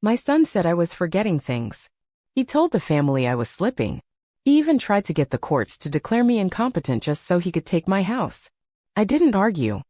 My son said I was forgetting things. He told the family I was slipping. He even tried to get the courts to declare me incompetent just so he could take my house. I didn't argue.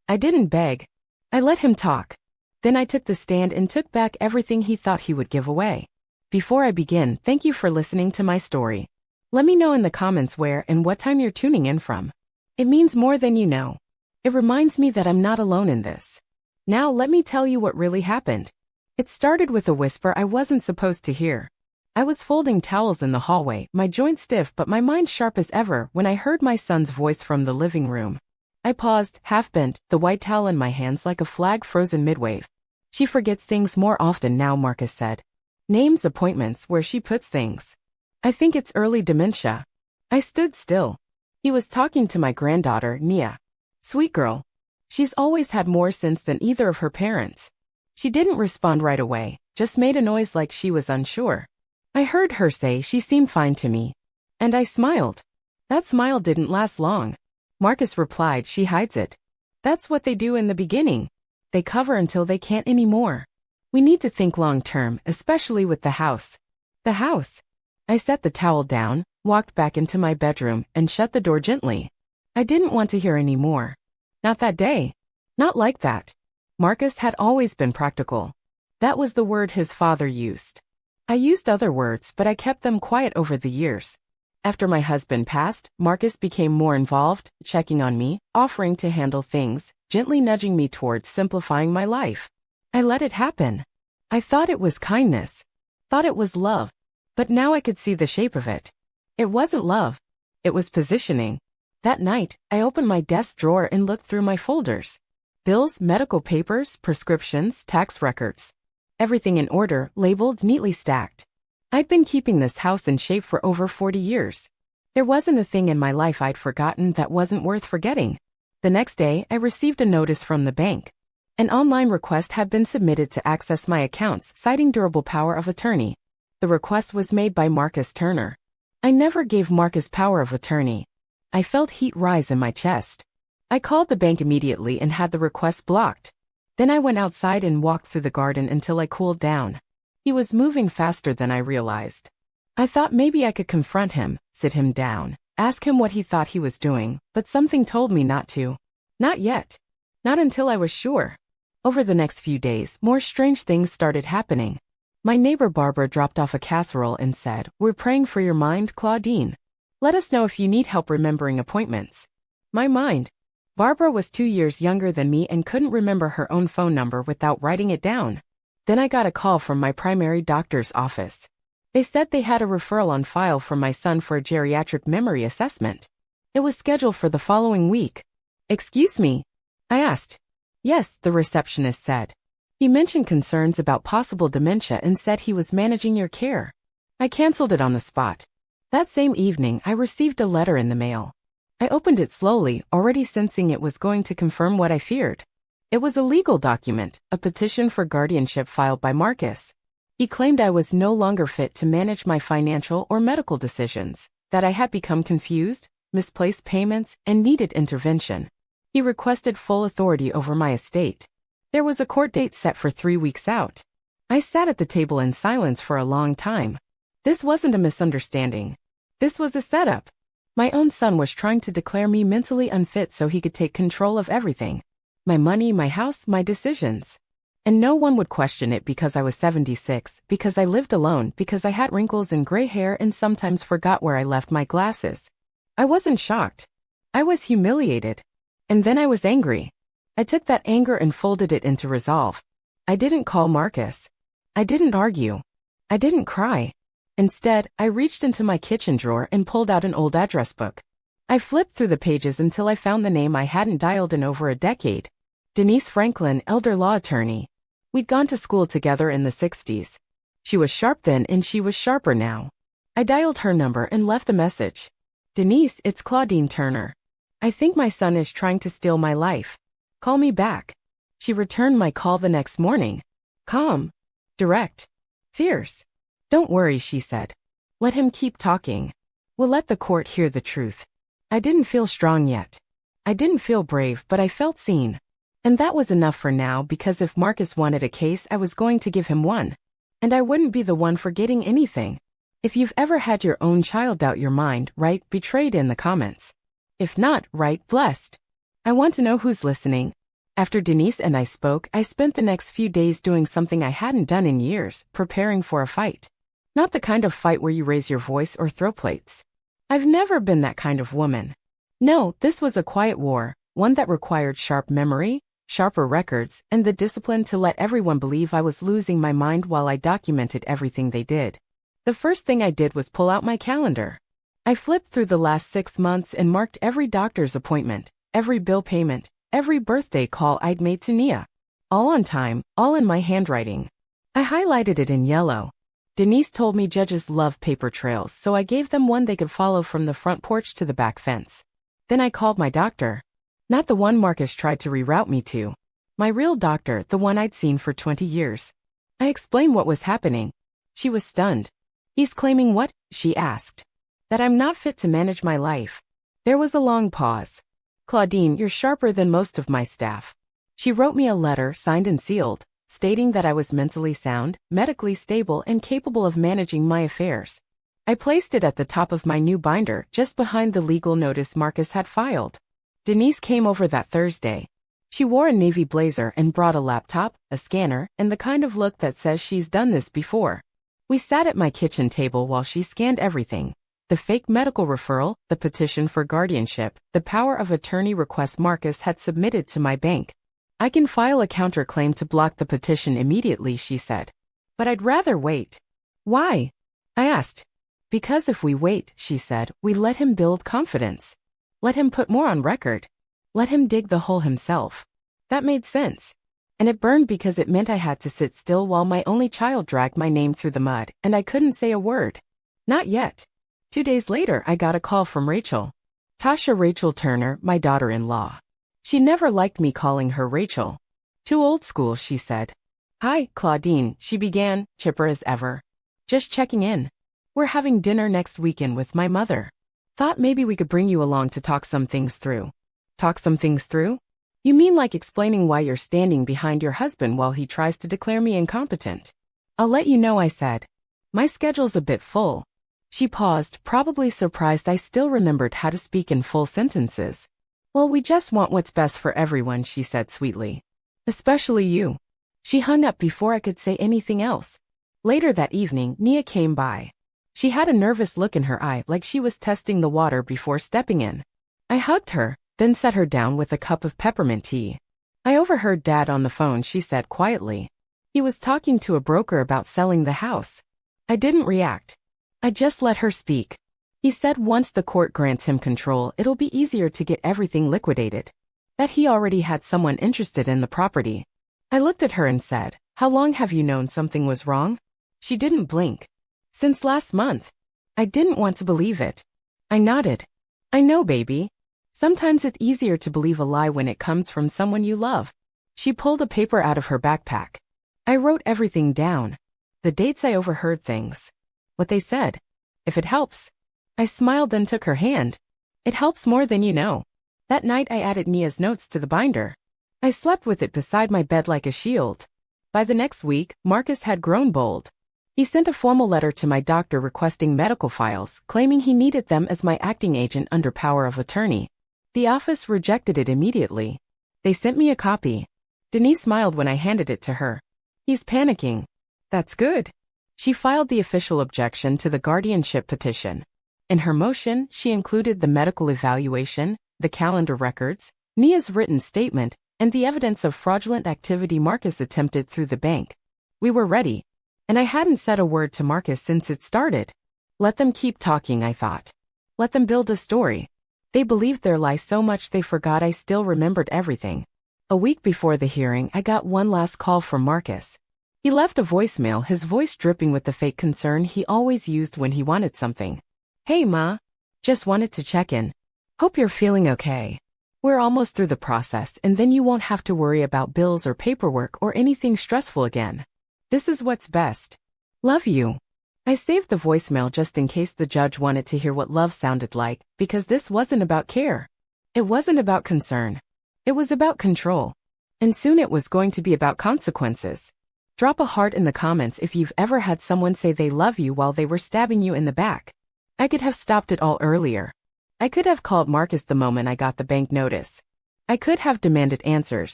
I didn't beg. I let him talk. Then I took the stand and took back everything he thought he would give away. Before I begin, thank you for listening to my story. Let me know in the comments where and what time you're tuning in from. It means more than you know. It reminds me that I'm not alone in this. Now let me tell you what really happened. It started with a whisper I wasn't supposed to hear. I was folding towels in the hallway, my joints stiff but my mind sharp as ever when I heard my son's voice from the living room. I paused, half-bent, the white towel in my hands like a flag frozen mid-wave. She forgets things more often now, Marcus said. Names, appointments, where she puts things. I think it's early dementia. I stood still. He was talking to my granddaughter, Nia. Sweet girl. She's always had more sense than either of her parents. She didn't respond right away, just made a noise like she was unsure. I heard her say she seemed fine to me. And I smiled. That smile didn't last long. Marcus replied she hides it. That's what they do in the beginning. They cover until they can't anymore. We need to think long-term, especially with the house. The house. I set the towel down, walked back into my bedroom, and shut the door gently. I didn't want to hear any more. Not that day. Not like that. Marcus had always been practical. That was the word his father used. I used other words, but I kept them quiet over the years. After my husband passed, Marcus became more involved, checking on me, offering to handle things, gently nudging me towards simplifying my life. I let it happen. I thought it was kindness. Thought it was love. But now I could see the shape of it. It wasn't love. It was positioning. That night, I opened my desk drawer and looked through my folders. Bills, medical papers, prescriptions, tax records. Everything in order, labeled, neatly stacked. I'd been keeping this house in shape for over 40 years. There wasn't a thing in my life I'd forgotten that wasn't worth forgetting. The next day, I received a notice from the bank. An online request had been submitted to access my accounts, citing durable power of attorney. The request was made by Marcus Turner. I never gave Marcus power of attorney. I felt heat rise in my chest. I called the bank immediately and had the request blocked. Then I went outside and walked through the garden until I cooled down. He was moving faster than I realized. I thought maybe I could confront him, sit him down, ask him what he thought he was doing, but something told me not to. Not yet. Not until I was sure. Over the next few days, more strange things started happening. My neighbor Barbara dropped off a casserole and said, "We're praying for your mind, Claudine. Let us know if you need help remembering appointments." My mind. Barbara was 2 years younger than me and couldn't remember her own phone number without writing it down. Then I got a call from my primary doctor's office. They said they had a referral on file from my son for a geriatric memory assessment. It was scheduled for the following week. "Excuse me?" I asked. "Yes," the receptionist said. "He mentioned concerns about possible dementia and said he was managing your care." I canceled it on the spot. That same evening, I received a letter in the mail. I opened it slowly, already sensing it was going to confirm what I feared. It was a legal document, a petition for guardianship filed by Marcus. He claimed I was no longer fit to manage my financial or medical decisions, that I had become confused, misplaced payments, and needed intervention. He requested full authority over my estate. There was a court date set for 3 weeks out. I sat at the table in silence for a long time. This wasn't a misunderstanding. This was a setup. My own son was trying to declare me mentally unfit so he could take control of everything. My money, my house, my decisions. And no one would question it because I was 76, because I lived alone, because I had wrinkles and gray hair and sometimes forgot where I left my glasses. I wasn't shocked. I was humiliated. And then I was angry. I took that anger and folded it into resolve. I didn't call Marcus. I didn't argue. I didn't cry. Instead, I reached into my kitchen drawer and pulled out an old address book. I flipped through the pages until I found the name I hadn't dialed in over a decade. Denise Franklin, elder law attorney. We'd gone to school together in the 60s. She was sharp then and she was sharper now. I dialed her number and left the message. "Denise, it's Claudine Turner. I think my son is trying to steal my life. Call me back." She returned my call the next morning. Calm. Direct. Fierce. "Don't worry," she said. "Let him keep talking. We'll let the court hear the truth." I didn't feel strong yet. I didn't feel brave, but I felt seen. And that was enough for now because if Marcus wanted a case, I was going to give him one. And I wouldn't be the one forgetting anything. If you've ever had your own child doubt your mind, write betrayed in the comments. If not, write blessed. I want to know who's listening. After Denise and I spoke, I spent the next few days doing something I hadn't done in years, preparing for a fight. Not the kind of fight where you raise your voice or throw plates. I've never been that kind of woman. No, this was a quiet war, one that required sharp memory, sharper records, and the discipline to let everyone believe I was losing my mind while I documented everything they did. The first thing I did was pull out my calendar. I flipped through the last 6 months and marked every doctor's appointment, every bill payment, every birthday call I'd made to Nia. All on time, all in my handwriting. I highlighted it in yellow. Denise told me judges love paper trails, so I gave them one they could follow from the front porch to the back fence. Then I called my doctor. Not the one Marcus tried to reroute me to. My real doctor, the one I'd seen for 20 years. I explained what was happening. She was stunned. He's claiming what? She asked. That I'm not fit to manage my life. There was a long pause. Claudine, you're sharper than most of my staff. She wrote me a letter, signed and sealed, stating that I was mentally sound, medically stable, and capable of managing my affairs. I placed it at the top of my new binder, just behind the legal notice Marcus had filed. Denise came over that Thursday. She wore a navy blazer and brought a laptop, a scanner, and the kind of look that says she's done this before. We sat at my kitchen table while she scanned everything. The fake medical referral, the petition for guardianship, the power of attorney request Marcus had submitted to my bank. I can file a counterclaim to block the petition immediately, she said. But I'd rather wait. Why? I asked. Because if we wait, she said, we let him build confidence. Let him put more on record. Let him dig the hole himself. That made sense. And it burned because it meant I had to sit still while my only child dragged my name through the mud, and I couldn't say a word. Not yet. 2 days later, I got a call from Rachel. Tasha Rachel Turner, my daughter-in-law. She never liked me calling her Rachel. Too old school, she said. Hi, Claudine, she began, chipper as ever. Just checking in. We're having dinner next weekend with my mother. Thought maybe we could bring you along to talk some things through. Talk some things through? You mean like explaining why you're standing behind your husband while he tries to declare me incompetent? I'll let you know, I said. My schedule's a bit full. She paused, probably surprised I still remembered how to speak in full sentences. Well, we just want what's best for everyone, she said sweetly. Especially you. She hung up before I could say anything else. Later that evening, Nia came by. She had a nervous look in her eye, like she was testing the water before stepping in. I hugged her, then set her down with a cup of peppermint tea. I overheard Dad on the phone, she said quietly. He was talking to a broker about selling the house. I didn't react. I just let her speak. He said once the court grants him control, it'll be easier to get everything liquidated. That he already had someone interested in the property. I looked at her and said, how long have you known something was wrong? She didn't blink. Since last month. I didn't want to believe it. I nodded. I know, baby. Sometimes it's easier to believe a lie when it comes from someone you love. She pulled a paper out of her backpack. I wrote everything down. The dates I overheard things. What they said. If it helps. I smiled, then took her hand. It helps more than you know. That night I added Nia's notes to the binder. I slept with it beside my bed like a shield. By the next week, Marcus had grown bold. He sent a formal letter to my doctor requesting medical files, claiming he needed them as my acting agent under power of attorney. The office rejected it immediately. They sent me a copy. Denise smiled when I handed it to her. He's panicking. That's good. She filed the official objection to the guardianship petition. In her motion, she included the medical evaluation, the calendar records, Nia's written statement, and the evidence of fraudulent activity Marcus attempted through the bank. We were ready. And I hadn't said a word to Marcus since it started. Let them keep talking, I thought. Let them build a story. They believed their lie so much they forgot I still remembered everything. A week before the hearing, I got one last call from Marcus. He left a voicemail, his voice dripping with the fake concern he always used when he wanted something. Hey, Ma. Just wanted to check in. Hope you're feeling okay. We're almost through the process, and then you won't have to worry about bills or paperwork or anything stressful again. This is what's best. Love you. I saved the voicemail just in case the judge wanted to hear what love sounded like, because this wasn't about care. It wasn't about concern. It was about control. And soon it was going to be about consequences. Drop a heart in the comments if you've ever had someone say they love you while they were stabbing you in the back. I could have stopped it all earlier. I could have called Marcus the moment I got the bank notice. I could have demanded answers,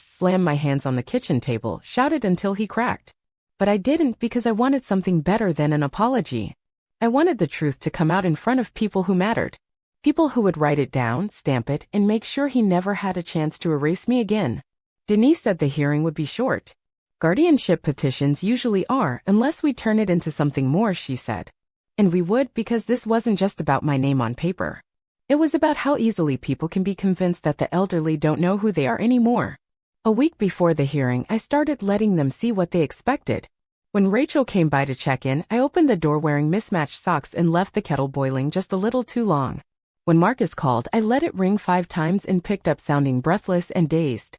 slammed my hands on the kitchen table, shouted until he cracked. But I didn't because I wanted something better than an apology. I wanted the truth to come out in front of people who mattered. People who would write it down, stamp it, and make sure he never had a chance to erase me again. Denise said the hearing would be short. Guardianship petitions usually are, unless we turn it into something more, she said. And we would, because this wasn't just about my name on paper. It was about how easily people can be convinced that the elderly don't know who they are anymore. A week before the hearing, I started letting them see what they expected. When Rachel came by to check in, I opened the door wearing mismatched socks and left the kettle boiling just a little too long. When Marcus called, I let it ring 5 times and picked up sounding breathless and dazed.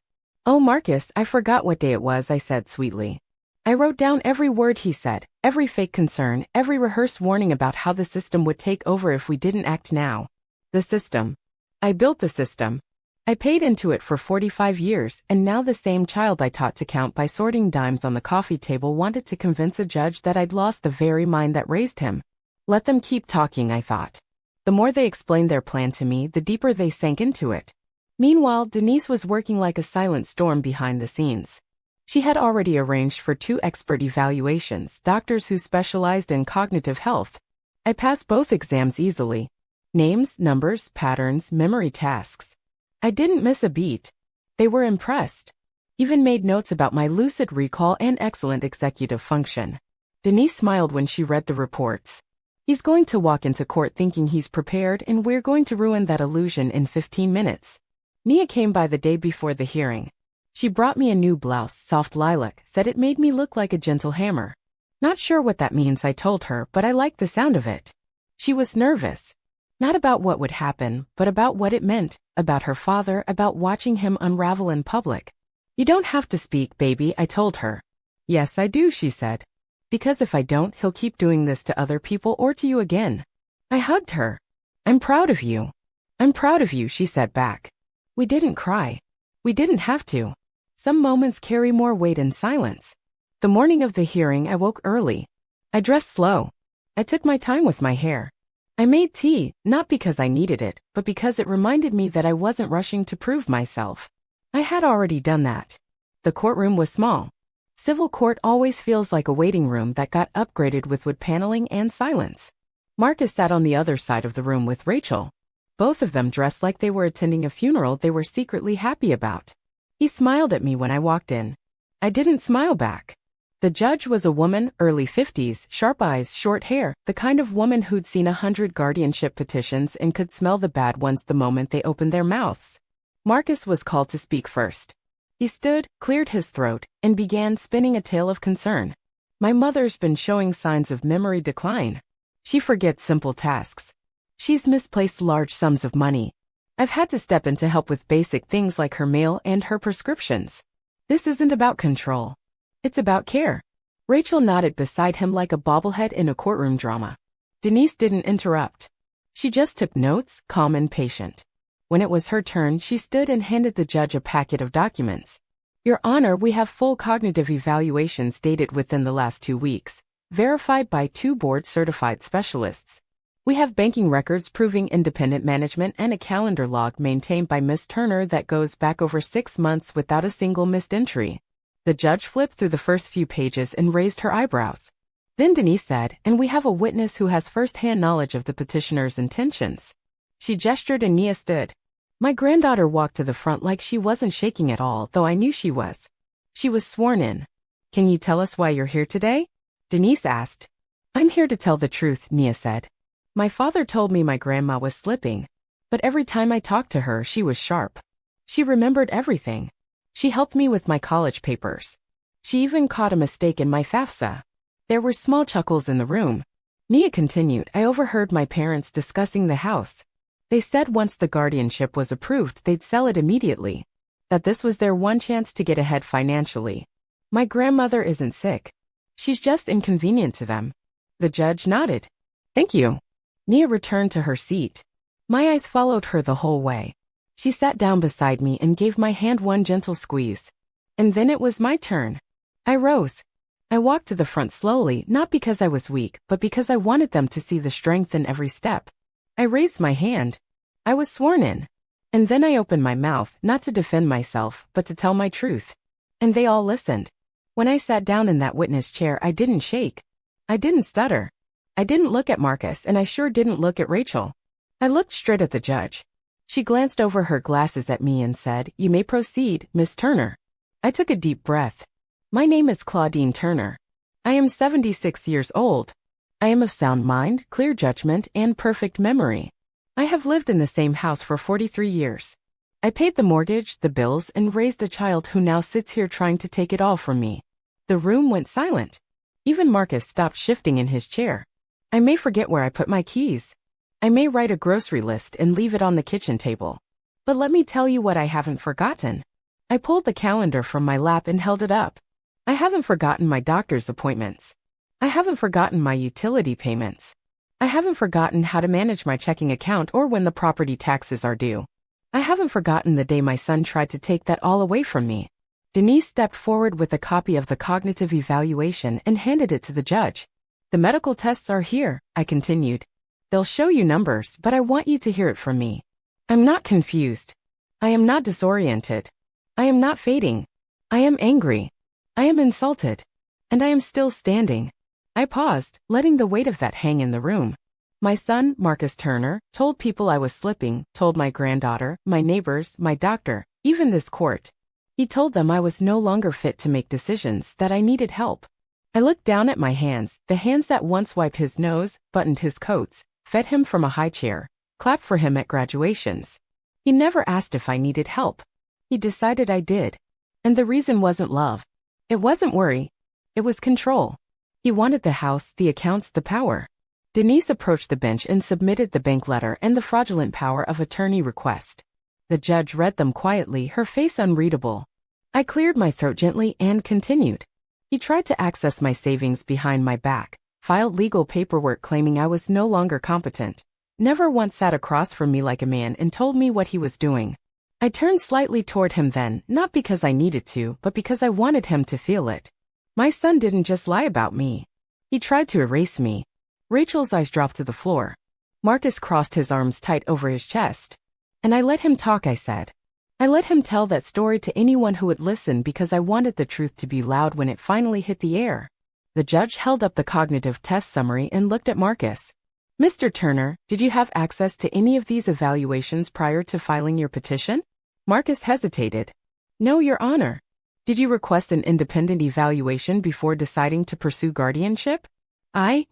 "Oh, Marcus, I forgot what day it was," I said sweetly. I wrote down every word he said, every fake concern, every rehearsed warning about how the system would take over if we didn't act now. The system. I built the system. I paid into it for 45 years, and now the same child I taught to count by sorting dimes on the coffee table wanted to convince a judge that I'd lost the very mind that raised him. Let them keep talking, I thought. The more they explained their plan to me, the deeper they sank into it. Meanwhile, Denise was working like a silent storm behind the scenes. She had already arranged for 2 expert evaluations, doctors who specialized in cognitive health. I passed both exams easily. Names, numbers, patterns, memory tasks. I didn't miss a beat. They were impressed. Even made notes about my lucid recall and excellent executive function. Denise smiled when she read the reports. He's going to walk into court thinking he's prepared, and we're going to ruin that illusion in 15 minutes. Nia came by the day before the hearing. She brought me a new blouse, soft lilac, said it made me look like a gentle hammer. Not sure what that means, I told her, but I liked the sound of it. She was nervous. Not about what would happen, but about what it meant, about her father, about watching him unravel in public. "You don't have to speak, baby," I told her. "Yes, I do," she said. "Because if I don't, he'll keep doing this to other people or to you again." I hugged her. "I'm proud of you." "I'm proud of you," she said back. We didn't cry. We didn't have to. Some moments carry more weight in silence. The morning of the hearing, I woke early. I dressed slow. I took my time with my hair. I made tea, not because I needed it, but because it reminded me that I wasn't rushing to prove myself. I had already done that. The courtroom was small. Civil court always feels like a waiting room that got upgraded with wood paneling and silence. Marcus sat on the other side of the room with Rachel. Both of them dressed like they were attending a funeral they were secretly happy about. He smiled at me when I walked in. I didn't smile back. The judge was a woman, early 50s, sharp eyes, short hair, the kind of woman who'd seen 100 guardianship petitions and could smell the bad ones the moment they opened their mouths. Marcus was called to speak first. He stood, cleared his throat, and began spinning a tale of concern. "My mother's been showing signs of memory decline. She forgets simple tasks. She's misplaced large sums of money. I've had to step in to help with basic things like her mail and her prescriptions. This isn't about control. It's about care." Rachel nodded beside him like a bobblehead in a courtroom drama. Denise didn't interrupt. She just took notes, calm and patient. When it was her turn, she stood and handed the judge a packet of documents. "Your Honor, we have full cognitive evaluations dated within the last 2 weeks, verified by 2 board-certified specialists. We have banking records proving independent management and a calendar log maintained by Miss Turner that goes back over 6 months without a single missed entry." The judge flipped through the first few pages and raised her eyebrows. Then Denise said, "And we have a witness who has first-hand knowledge of the petitioner's intentions." She gestured and Nia stood. My granddaughter walked to the front like she wasn't shaking at all, though I knew she was. She was sworn in. "Can you tell us why you're here today?" Denise asked. "I'm here to tell the truth," Nia said. "My father told me my grandma was slipping, but every time I talked to her, she was sharp. She remembered everything. She helped me with my college papers. She even caught a mistake in my FAFSA." There were small chuckles in the room. Nia continued, "I overheard my parents discussing the house. They said once the guardianship was approved, they'd sell it immediately. That this was their one chance to get ahead financially. My grandmother isn't sick. She's just inconvenient to them." The judge nodded. "Thank you." Nia returned to her seat. My eyes followed her the whole way. She sat down beside me and gave my hand one gentle squeeze. And then it was my turn. I rose. I walked to the front slowly, not because I was weak, but because I wanted them to see the strength in every step. I raised my hand. I was sworn in. And then I opened my mouth, not to defend myself, but to tell my truth. And they all listened. When I sat down in that witness chair, I didn't shake. I didn't stutter. I didn't look at Marcus, and I sure didn't look at Rachel. I looked straight at the judge. She glanced over her glasses at me and said, "You may proceed, Miss Turner." I took a deep breath. My name is Claudine Turner. I am 76 years old. I am of sound mind, clear judgment, and perfect memory. I have lived in the same house for 43 years. I paid the mortgage, the bills, and raised a child who now sits here trying to take it all from me. The room went silent. Even Marcus stopped shifting in his chair. I may forget where I put my keys. I may write a grocery list and leave it on the kitchen table. But let me tell you what I haven't forgotten. I pulled the calendar from my lap and held it up. I haven't forgotten my doctor's appointments. I haven't forgotten my utility payments. I haven't forgotten how to manage my checking account or when the property taxes are due. I haven't forgotten the day my son tried to take that all away from me. Denise stepped forward with a copy of the cognitive evaluation and handed it to the judge. The medical tests are here, I continued. They'll show you numbers, but I want you to hear it from me. I'm not confused. I am not disoriented. I am not fading. I am angry. I am insulted. And I am still standing. I paused, letting the weight of that hang in the room. My son, Marcus Turner, told people I was slipping, told my granddaughter, my neighbors, my doctor, even this court. He told them I was no longer fit to make decisions, that I needed help. I looked down at my hands, the hands that once wiped his nose, buttoned his coats, fed him from a high chair, clapped for him at graduations. He never asked if I needed help. He decided I did. And the reason wasn't love. It wasn't worry. It was control. He wanted the house, the accounts, the power. Denise approached the bench and submitted the bank letter and the fraudulent power of attorney request. The judge read them quietly, her face unreadable. I cleared my throat gently and continued. He tried to access my savings behind my back, filed legal paperwork claiming I was no longer competent, never once sat across from me like a man and told me what he was doing. I turned slightly toward him then, not because I needed to, but because I wanted him to feel it. My son didn't just lie about me. He tried to erase me. Rachel's eyes dropped to the floor. Marcus crossed his arms tight over his chest. And I let him talk, I said. I let him tell that story to anyone who would listen because I wanted the truth to be loud when it finally hit the air. The judge held up the cognitive test summary and looked at Marcus. "Mr. Turner, did you have access to any of these evaluations prior to filing your petition?" Marcus hesitated. "No, Your Honor." "Did you request an independent evaluation before deciding to pursue guardianship?" I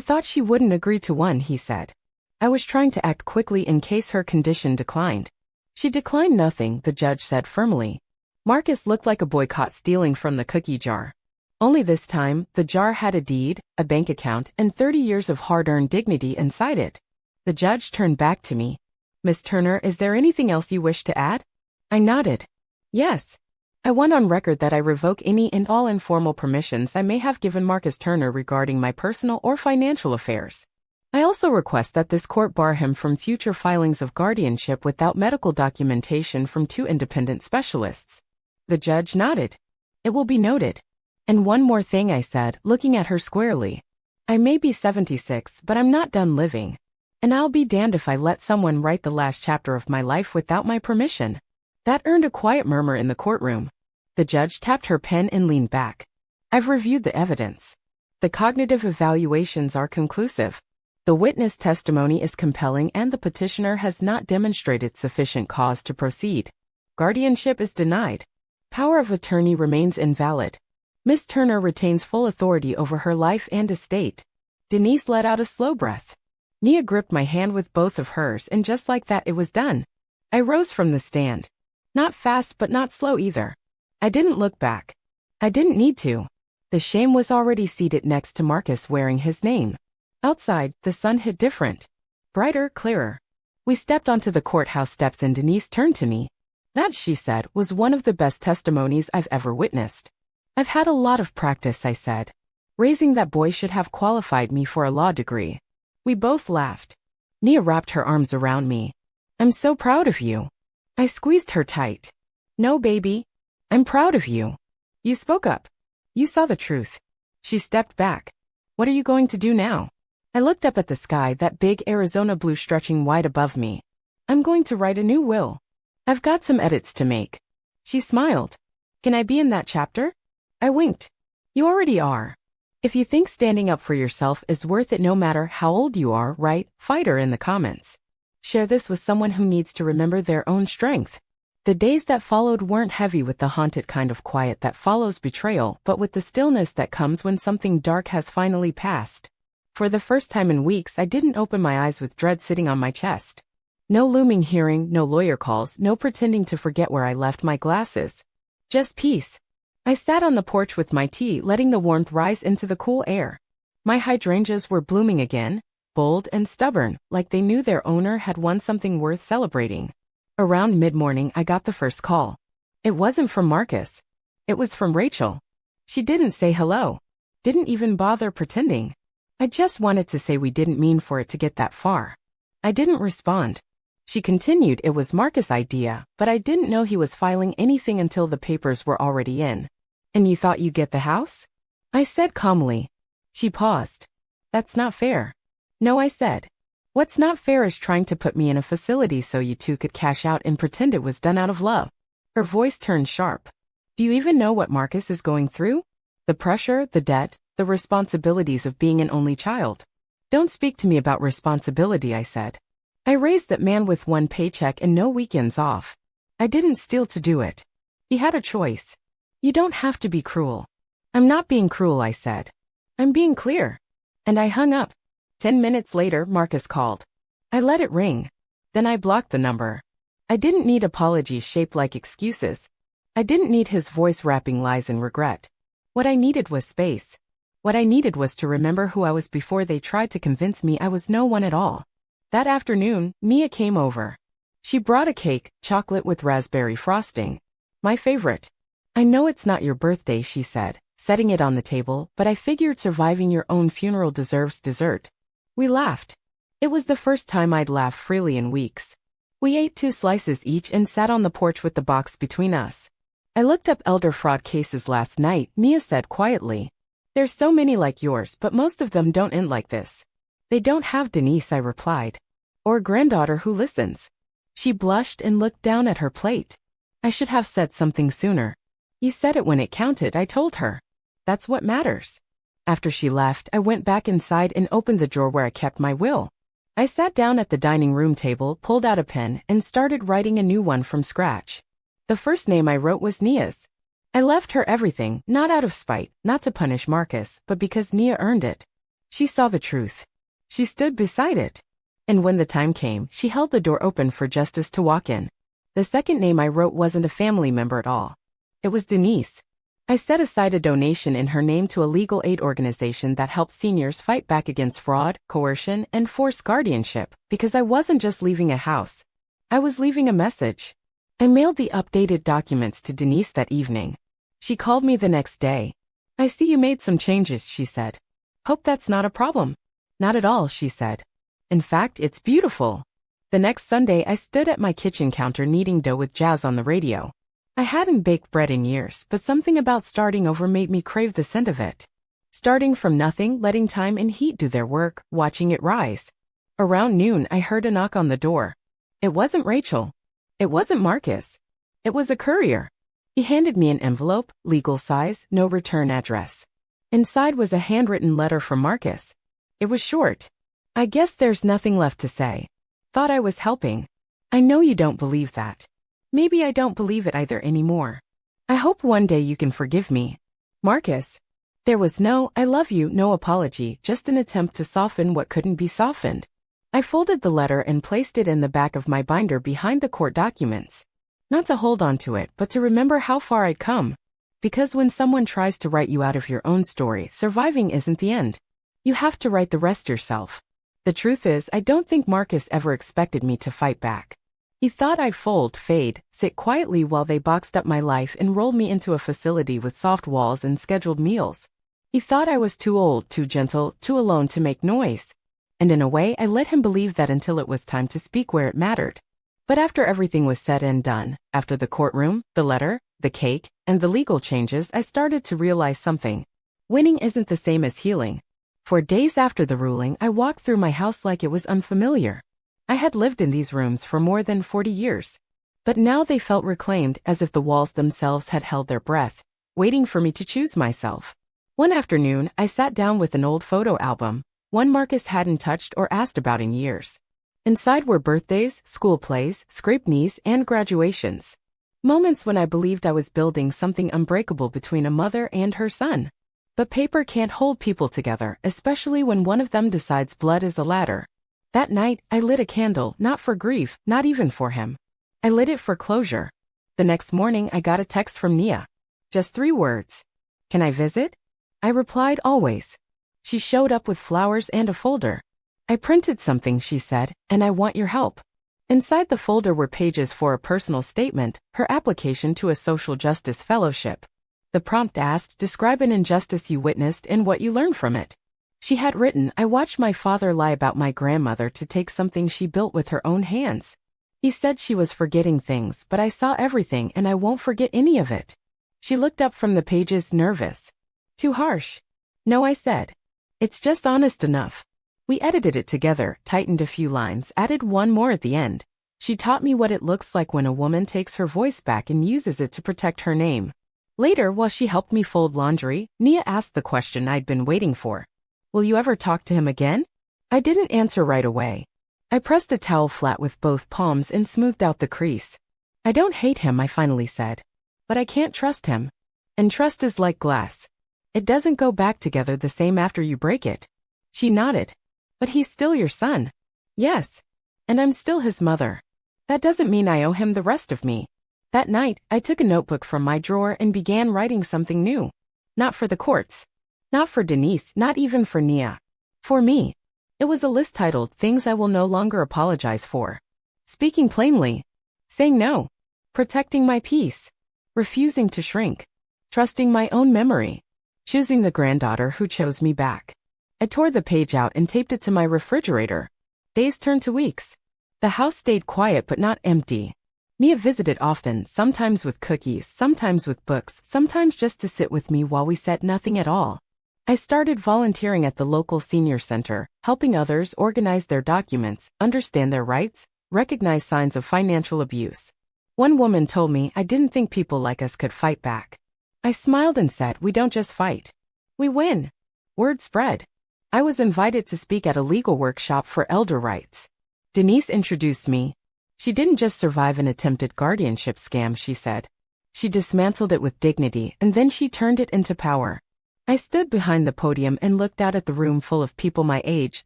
thought she wouldn't agree to one, he said. I was trying to act quickly in case her condition declined. She declined nothing, the judge said firmly. Marcus looked like a boy caught stealing from the cookie jar. Only this time, the jar had a deed, a bank account, and 30 years of hard-earned dignity inside it. The judge turned back to me. "Miss Turner, is there anything else you wish to add?" I nodded. "Yes. I want on record that I revoke any and all informal permissions I may have given Marcus Turner regarding my personal or financial affairs. I also request that this court bar him from future filings of guardianship without medical documentation from 2 independent specialists." The judge nodded. "It will be noted." "And one more thing," I said, looking at her squarely. "I may be 76, but I'm not done living. And I'll be damned if I let someone write the last chapter of my life without my permission." That earned a quiet murmur in the courtroom. The judge tapped her pen and leaned back. "I've reviewed the evidence. The cognitive evaluations are conclusive. The witness testimony is compelling and the petitioner has not demonstrated sufficient cause to proceed. Guardianship is denied. Power of attorney remains invalid. Miss Turner retains full authority over her life and estate." Denise let out a slow breath. Nia gripped my hand with both of hers, and just like that it was done. I rose from the stand. Not fast but not slow either. I didn't look back. I didn't need to. The shame was already seated next to Marcus wearing his name. Outside, the sun hit different. Brighter, clearer. We stepped onto the courthouse steps and Denise turned to me. "That," she said, "was one of the best testimonies I've ever witnessed." "I've had a lot of practice," I said. "Raising that boy should have qualified me for a law degree." We both laughed. Nia wrapped her arms around me. "I'm so proud of you." I squeezed her tight. "No, baby. I'm proud of you. You spoke up. You saw the truth. She stepped back. What are you going to do now? I looked up at the sky, that big Arizona blue stretching wide above me. I'm going to write a new will. I've got some edits to make. She smiled. Can I be in that chapter? I winked. You already are. If you think standing up for yourself is worth it no matter how old you are, write fighter in the comments. Share this with someone who needs to remember their own strength. The days that followed weren't heavy with the haunted kind of quiet that follows betrayal, but with the stillness that comes when something dark has finally passed. For the first time in weeks, I didn't open my eyes with dread sitting on my chest. No looming hearing, no lawyer calls, no pretending to forget where I left my glasses. Just peace. I sat on the porch with my tea, letting the warmth rise into the cool air. My hydrangeas were blooming again, bold and stubborn, like they knew their owner had won something worth celebrating. Around mid-morning, I got the first call. It wasn't from Marcus. It was from Rachel. She didn't say hello. Didn't even bother pretending. I just wanted to say we didn't mean for it to get that far. I didn't respond. She continued it was Marcus' idea, but I didn't know he was filing anything until the papers were already in. And you thought you'd get the house? I said calmly. She paused. That's not fair. No, I said. What's not fair is trying to put me in a facility so you two could cash out and pretend it was done out of love. Her voice turned sharp. Do you even know what Marcus is going through? The pressure, the debt, the responsibilities of being an only child. Don't speak to me about responsibility, I said. I raised that man with one paycheck and no weekends off. I didn't steal to do it. He had a choice. You don't have to be cruel. I'm not being cruel, I said. I'm being clear. And I hung up. 10 minutes later, Marcus called. I let it ring. Then I blocked the number. I didn't need apologies shaped like excuses. I didn't need his voice wrapping lies and regret. What I needed was space. What I needed was to remember who I was before they tried to convince me I was no one at all. That afternoon, Nia came over. She brought a cake, chocolate with raspberry frosting. My favorite. I know it's not your birthday, she said, setting it on the table, but I figured surviving your own funeral deserves dessert. We laughed. It was the first time I'd laughed freely in weeks. We ate 2 slices each and sat on the porch with the box between us. I looked up elder fraud cases last night, Nia said quietly. There's so many like yours, but most of them don't end like this. They don't have Denise, I replied. Or a granddaughter who listens. She blushed and looked down at her plate. I should have said something sooner. You said it when it counted, I told her. That's what matters. After she left, I went back inside and opened the drawer where I kept my will. I sat down at the dining room table, pulled out a pen, and started writing a new one from scratch. The first name I wrote was Nia's. I left her everything, not out of spite, not to punish Marcus, but because Nia earned it. She saw the truth. She stood beside it. And when the time came, she held the door open for Justice to walk in. The second name I wrote wasn't a family member at all. It was Denise. I set aside a donation in her name to a legal aid organization that helps seniors fight back against fraud, coercion, and forced guardianship, because I wasn't just leaving a house. I was leaving a message. I mailed the updated documents to Denise that evening. She called me the next day. I see you made some changes, she said. Hope that's not a problem. Not at all, she said. In fact, it's beautiful. The next Sunday, I stood at my kitchen counter kneading dough with jazz on the radio. I hadn't baked bread in years, but something about starting over made me crave the scent of it. Starting from nothing, letting time and heat do their work, watching it rise. Around noon, I heard a knock on the door. It wasn't Rachel. It wasn't Marcus. It was a courier. He handed me an envelope, legal size, no return address. Inside was a handwritten letter from Marcus. It was short. I guess there's nothing left to say. Thought I was helping. I know you don't believe that. Maybe I don't believe it either anymore. I hope one day you can forgive me. Marcus. There was no I love you, no apology, just an attempt to soften what couldn't be softened. I folded the letter and placed it in the back of my binder behind the court documents. Not to hold on to it, but to remember how far I'd come. Because when someone tries to write you out of your own story, surviving isn't the end. You have to write the rest yourself. The truth is, I don't think Marcus ever expected me to fight back. He thought I'd fold, fade, sit quietly while they boxed up my life and rolled me into a facility with soft walls and scheduled meals. He thought I was too old, too gentle, too alone to make noise. And in a way, I let him believe that until it was time to speak where it mattered. But after everything was said and done, after the courtroom, the letter, the cake, and the legal changes, I started to realize something. Winning isn't the same as healing. For days after the ruling, I walked through my house like it was unfamiliar. I had lived in these rooms for more than 40 years. But now they felt reclaimed, as if the walls themselves had held their breath, waiting for me to choose myself. One afternoon, I sat down with an old photo album, one Marcus hadn't touched or asked about in years. Inside were birthdays, school plays, scraped knees, and graduations. Moments when I believed I was building something unbreakable between a mother and her son. But paper can't hold people together, especially when one of them decides blood is a ladder. That night, I lit a candle, not for grief, not even for him. I lit it for closure. The next morning, I got a text from Nia. Just 3 words. Can I visit? I replied, always. She showed up with flowers and a folder. I printed something, she said, and I want your help. Inside the folder were pages for a personal statement, her application to a social justice fellowship. The prompt asked, describe an injustice you witnessed and what you learned from it. She had written, I watched my father lie about my grandmother to take something she built with her own hands. He said she was forgetting things, but I saw everything and I won't forget any of it. She looked up from the pages, nervous. Too harsh. No, I said. It's just honest enough. We edited it together, tightened a few lines, added one more at the end. She taught me what it looks like when a woman takes her voice back and uses it to protect her name. Later, while she helped me fold laundry, Nia asked the question I'd been waiting for. Will you ever talk to him again? I didn't answer right away. I pressed a towel flat with both palms and smoothed out the crease. I don't hate him, I finally said. But I can't trust him. And trust is like glass. It doesn't go back together the same after you break it. She nodded. But he's still your son. Yes. And I'm still his mother. That doesn't mean I owe him the rest of me. That night, I took a notebook from my drawer and began writing something new. Not for the courts. Not for Denise, not even for Nia. For me. It was a list titled, Things I Will No Longer Apologize For. Speaking plainly. Saying no. Protecting my peace. Refusing to shrink. Trusting my own memory. Choosing the granddaughter who chose me back. I tore the page out and taped it to my refrigerator. Days turned to weeks. The house stayed quiet but not empty. Nia visited often, sometimes with cookies, sometimes with books, sometimes just to sit with me while we said nothing at all. I started volunteering at the local senior center, helping others organize their documents, understand their rights, recognize signs of financial abuse. One woman told me I didn't think people like us could fight back. I smiled and said, we don't just fight. We win. Word spread. I was invited to speak at a legal workshop for elder rights. Denise introduced me. She didn't just survive an attempted guardianship scam, she said. She dismantled it with dignity, and then she turned it into power. I stood behind the podium and looked out at the room full of people my age,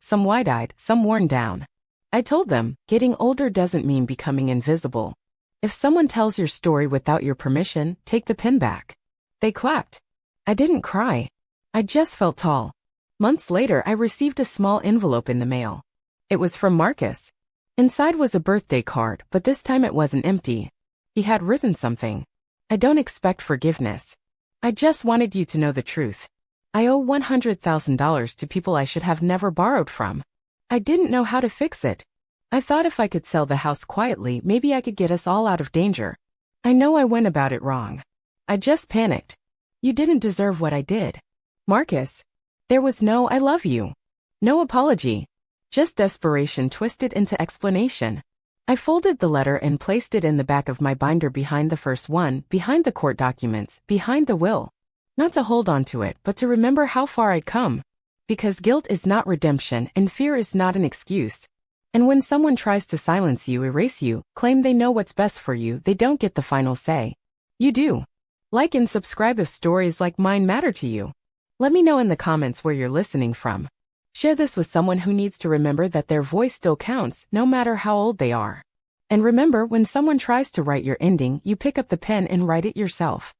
some wide-eyed, some worn down. I told them, getting older doesn't mean becoming invisible. If someone tells your story without your permission, take the pin back. They clapped. I didn't cry. I just felt tall. Months later, I received a small envelope in the mail. It was from Marcus. Inside was a birthday card, but this time it wasn't empty. He had written something. I don't expect forgiveness. I just wanted you to know the truth. I owe $100,000 to people I should have never borrowed from. I didn't know how to fix it. I thought if I could sell the house quietly, maybe I could get us all out of danger. I know I went about it wrong. I just panicked. You didn't deserve what I did. Marcus. There was no I love you. No apology. Just desperation twisted into explanation. I folded the letter and placed it in the back of my binder behind the first one, behind the court documents, behind the will. Not to hold on to it, but to remember how far I'd come. Because guilt is not redemption and fear is not an excuse. And when someone tries to silence you, erase you, claim they know what's best for you, they don't get the final say. You do. Like and subscribe if stories like mine matter to you. Let me know in the comments where you're listening from. Share this with someone who needs to remember that their voice still counts, no matter how old they are. And remember, when someone tries to write your ending, you pick up the pen and write it yourself.